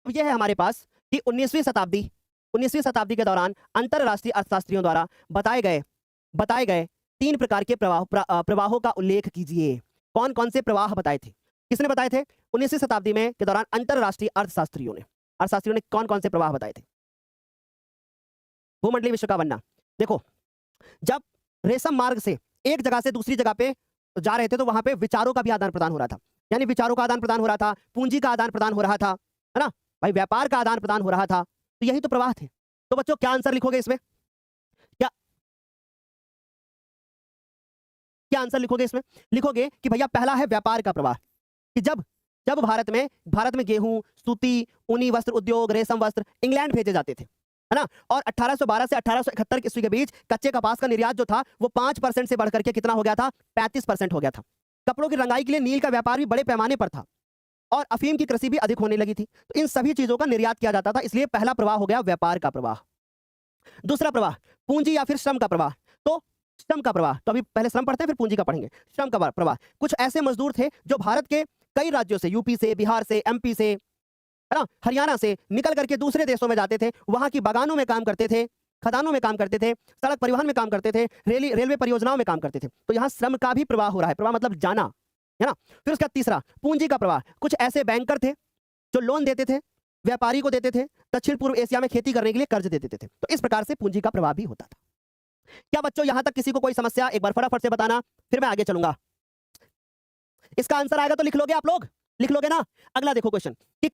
अब यह है हमारे पास कि 19वीं शताब्दी के दौरान अंतरराष्ट्रीय अर्थशास्त्रियों द्वारा बताए गए 3 प्रकार के प्रवाहों का उल्लेख कीजिए। कौन-कौन से प्रवाह बताए थे? किसने बताए थे? 19वीं शताब्दी में के दौरान अंतरराष्ट्रीय अर्थशास्त्रियों ने कौन-कौन से प्रवाह बताए थे? भूमंडलीय विश्व का बनना। देखो, जब रेशम मार्ग से एक जगह से दूसरी जगह पे जा रहे थे तो वहां पे विचारों का भी आदान-प्रदान हो रहा था। यानी विचारों का आदान-प्रदान हो रहा था, पूंजी का आदान-प्रदान हो रहा था, है ना? भाई व्यापार का आदान-प्रदान हो रहा था। तो यही तो प्रवाह थे। तो बच्चों क्या आंसर लिखोगे इसमें? क्या क्या आंसर लिखोगे इसमें? लिखोगे कि भैया पहला है व्यापार का प्रवाह, कि जब जब भारत में गेहूं, सूती, ऊनी वस्त्र उद्योग, रेशम वस्त्र इंग्लैंड भेजे जाते थे, है ना? और 1812 से 1871 ईस्वी के बीच कच्चे कपास का निर्यात जो था वो 5% से बढ़कर के कितना हो गया था? 35% हो गया था। कपड़ों की रंगाई के लिए नील का व्यापार भी बड़े पैमाने पर था और अफीम की कृषि भी अधिक होने लगी थी। तो इन सभी चीजों का निर्यात किया जाता था, इसलिए पहला प्रवाह हो गया व्यापार का प्रवाह। दूसरा प्रवाह पूंजी या फिर श्रम का प्रवाह। तो श्रम का प्रवाह, तो अभी पहले श्रम पढ़ते हैं फिर पूंजी का पढ़ेंगे। श्रम का प्रवाह, कुछ ऐसे मजदूर थे जो भारत के कई राज्यों से, यूपी से, बिहार से, एमपी से, है ना, हरियाणा से निकल करके दूसरे देशों में जाते थे, वहां की बागानों में काम करते थे, खदानों में काम करते थे, सड़क परिवहन में काम करते थे, रेलवे परियोजनाओं में काम करते थे। तो यहाँ श्रम का भी प्रवाह हो रहा है। प्रवाह मतलब जाना, है ना? फिर उसका तीसरा पूंजी का प्रवाह, कुछ ऐसे बैंकर थे जो लोन देते थे, व्यापारी को देते थे, दक्षिण पूर्व एशिया में खेती करने के लिए कर्ज देते थे। तो इस प्रकार से पूंजी का प्रवाह भी होता था। क्या बच्चों यहां तक किसी को कोई समस्या? एक बार फटाफट से बताना, फिर मैं आगे चलूंगा। इसका आंसर आएगा तो लिख लोगे आप लोग? लिख लोगे ना? अगला देखो क्वेश्चन कि